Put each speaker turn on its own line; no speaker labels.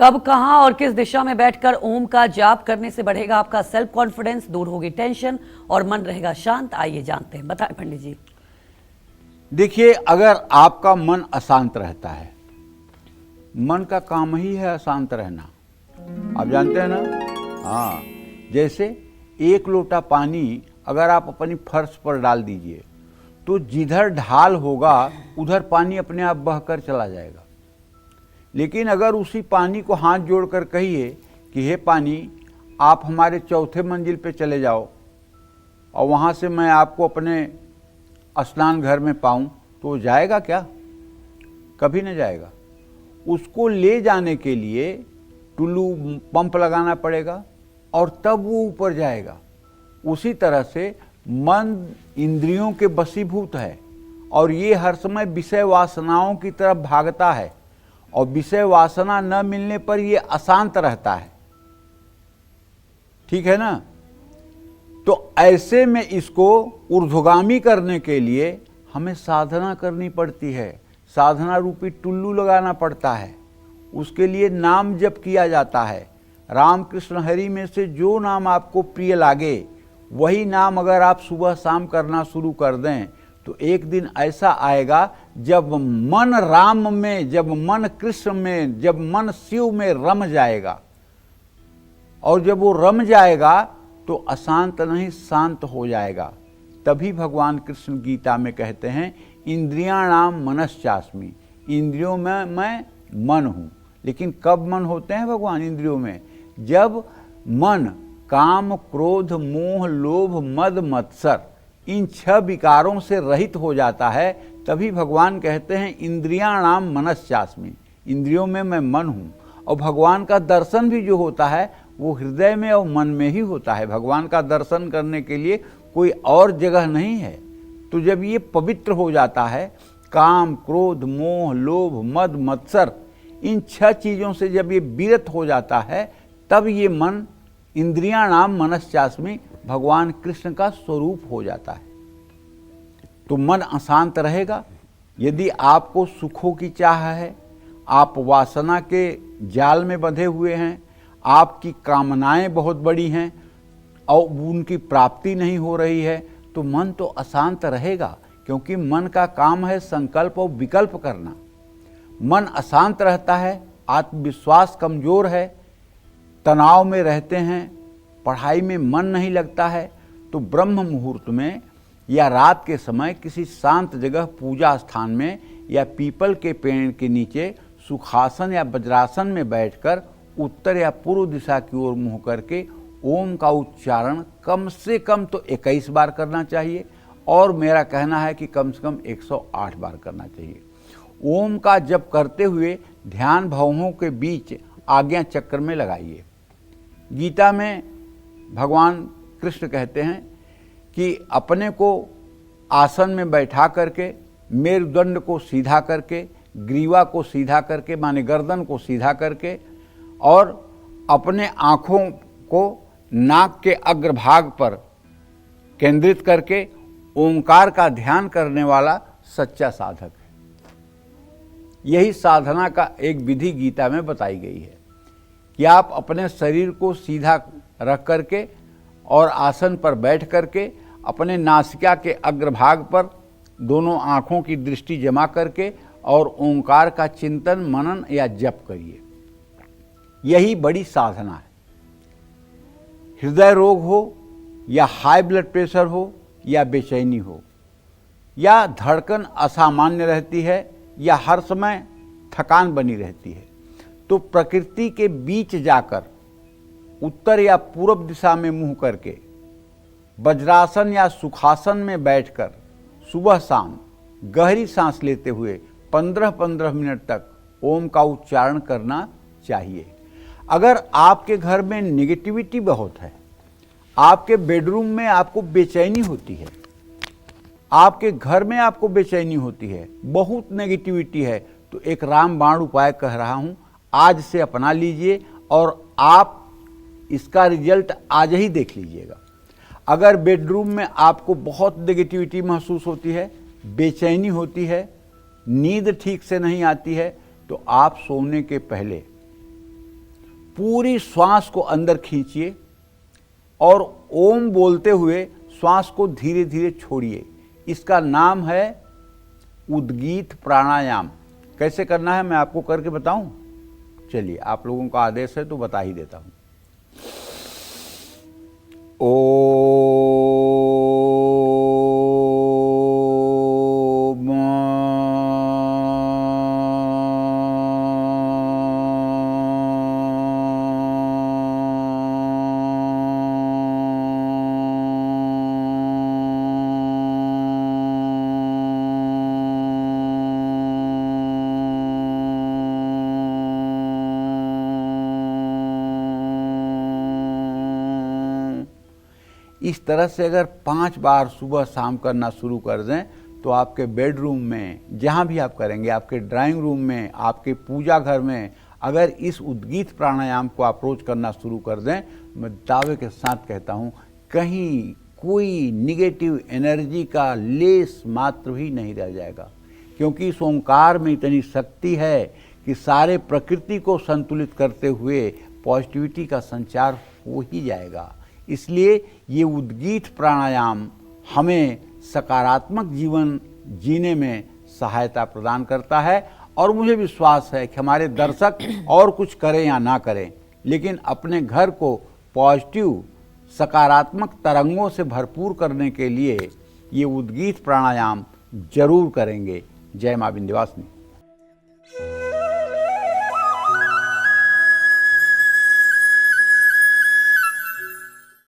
कब, कहां और किस दिशा में बैठकर ओम का जाप करने से बढ़ेगा आपका सेल्फ कॉन्फिडेंस, दूर होगी टेंशन और मन रहेगा शांत? आइए जानते हैं, बताएं पंडित जी।
देखिए, अगर आपका मन अशांत रहता है, मन का काम ही है अशांत रहना, आप जानते हैं ना। हाँ, जैसे एक लोटा पानी अगर आप अपनी फर्श पर डाल दीजिए तो जिधर ढाल होगा उधर पानी अपने आप बहकर चला जाएगा। लेकिन अगर उसी पानी को हाथ जोड़कर कहिए कि हे पानी, आप हमारे चौथे मंजिल पे चले जाओ और वहाँ से मैं आपको अपने स्नान घर में पाऊँ, तो जाएगा क्या? कभी नहीं जाएगा। उसको ले जाने के लिए टुल्लू पंप लगाना पड़ेगा और तब वो ऊपर जाएगा। उसी तरह से मन इंद्रियों के वशीभूत है और ये हर समय विषय वासनाओं की तरफ भागता है और विषय वासना न मिलने पर ये अशांत रहता है। ठीक है ना? तो ऐसे में इसको ऊर्ध्वगामी करने के लिए हमें साधना करनी पड़ती है, साधना रूपी टुल्लू लगाना पड़ता है। उसके लिए नाम जप किया जाता है। राम कृष्ण हरि में से जो नाम आपको प्रिय लागे वही नाम अगर आप सुबह शाम करना शुरू कर दें तो एक दिन ऐसा आएगा जब मन राम में, जब मन कृष्ण में, जब मन शिव में रम जाएगा। और जब वो रम जाएगा तो अशांत नहीं शांत हो जाएगा। तभी भगवान कृष्ण गीता में कहते हैं, इंद्रियाणाम मनश्चास्मि, इंद्रियों में मैं मन हूँ। लेकिन कब मन होते हैं भगवान इंद्रियों में? जब मन काम, क्रोध, मोह, लोभ, मद, मत्सर इन 6 विकारों से रहित हो जाता है, तभी भगवान कहते हैं इंद्रियाणाम मनश्चास्मि, इंद्रियों में मैं मन हूँ। और भगवान का दर्शन भी जो होता है वो हृदय में और मन में ही होता है। भगवान का दर्शन करने के लिए कोई और जगह नहीं है। तो जब ये पवित्र हो जाता है, काम, क्रोध, मोह, लोभ, मद, मत्सर इन 6 चीज़ों से जब ये विरत हो जाता है, तब ये मन इंद्रियाणाम मनश्चास्मि भगवान कृष्ण का स्वरूप हो जाता है। तो मन अशांत रहेगा। यदि आपको सुखों की चाह है, आप वासना के जाल में बंधे हुए हैं, आपकी कामनाएं बहुत बड़ी हैं और उनकी प्राप्ति नहीं हो रही है, तो मन तो अशांत रहेगा, क्योंकि मन का काम है संकल्प और विकल्प करना। मन अशांत रहता है, आत्मविश्वास कमजोर है, तनाव में रहते हैं, पढ़ाई में मन नहीं लगता है, तो ब्रह्म मुहूर्त में या रात के समय किसी शांत जगह, पूजा स्थान में या पीपल के पेड़ के नीचे सुखासन या वज्रासन में बैठकर उत्तर या पूर्व दिशा की ओर मुंह करके ओम का उच्चारण कम से कम तो 21 बार करना चाहिए, और मेरा कहना है कि कम से कम 108 बार करना चाहिए। ओम का जप करते हुए ध्यान भावों के बीच आज्ञा चक्र में लगाइए। गीता में भगवान कृष्ण कहते हैं कि अपने को आसन में बैठा करके, मेरुदंड को सीधा करके, ग्रीवा को सीधा करके माने गर्दन को सीधा करके, और अपने आँखों को नाक के अग्रभाग पर केंद्रित करके ओंकार का ध्यान करने वाला सच्चा साधक है। यही साधना का एक विधि गीता में बताई गई है कि आप अपने शरीर को सीधा रख करके और आसन पर बैठ करके अपने नासिका के अग्रभाग पर दोनों आँखों की दृष्टि जमा करके और ओंकार का चिंतन, मनन या जप करिए। यही बड़ी साधना है। हृदय रोग हो या हाई ब्लड प्रेशर हो या बेचैनी हो या धड़कन असामान्य रहती है या हर समय थकान बनी रहती है, तो प्रकृति के बीच जाकर उत्तर या पूर्व दिशा में मुंह करके वज्रासन या सुखासन में बैठकर सुबह शाम गहरी सांस लेते हुए 15-15 मिनट तक ओम का उच्चारण करना चाहिए। अगर आपके घर में नेगेटिविटी बहुत है, आपके बेडरूम में आपको बेचैनी होती है, आपके घर में आपको बेचैनी होती है, बहुत नेगेटिविटी है, तो एक रामबाण उपाय कह रहा हूं, आज से अपना लीजिए और आप इसका रिजल्ट आज ही देख लीजिएगा। अगर बेडरूम में आपको बहुत नेगेटिविटी महसूस होती है, बेचैनी होती है, नींद ठीक से नहीं आती है, तो आप सोने के पहले पूरी श्वास को अंदर खींचिए और ओम बोलते हुए श्वास को धीरे धीरे छोड़िए। इसका नाम है उद्गीत प्राणायाम। कैसे करना है मैं आपको करके बताऊं? चलिए, आप लोगों का आदेश है तो बता ही देता हूं। इस तरह से अगर 5 बार सुबह शाम करना शुरू कर दें तो आपके बेडरूम में, जहाँ भी आप करेंगे, आपके ड्राइंग रूम में, आपके पूजा घर में, अगर इस उद्गीत प्राणायाम को आप रोज करना शुरू कर दें, मैं दावे के साथ कहता हूँ कहीं कोई निगेटिव एनर्जी का लेस मात्र भी नहीं रह जाएगा। क्योंकि इस ओंकार में इतनी शक्ति है कि सारे प्रकृति को संतुलित करते हुए पॉजिटिविटी का संचार हो ही जाएगा। इसलिए ये उद्गीत प्राणायाम हमें सकारात्मक जीवन जीने में सहायता प्रदान करता है। और मुझे विश्वास है कि हमारे दर्शक और कुछ करें या ना करें, लेकिन अपने घर को पॉजिटिव सकारात्मक तरंगों से भरपूर करने के लिए ये उद्गीत प्राणायाम जरूर करेंगे। जय मां विंध्यवासिनी।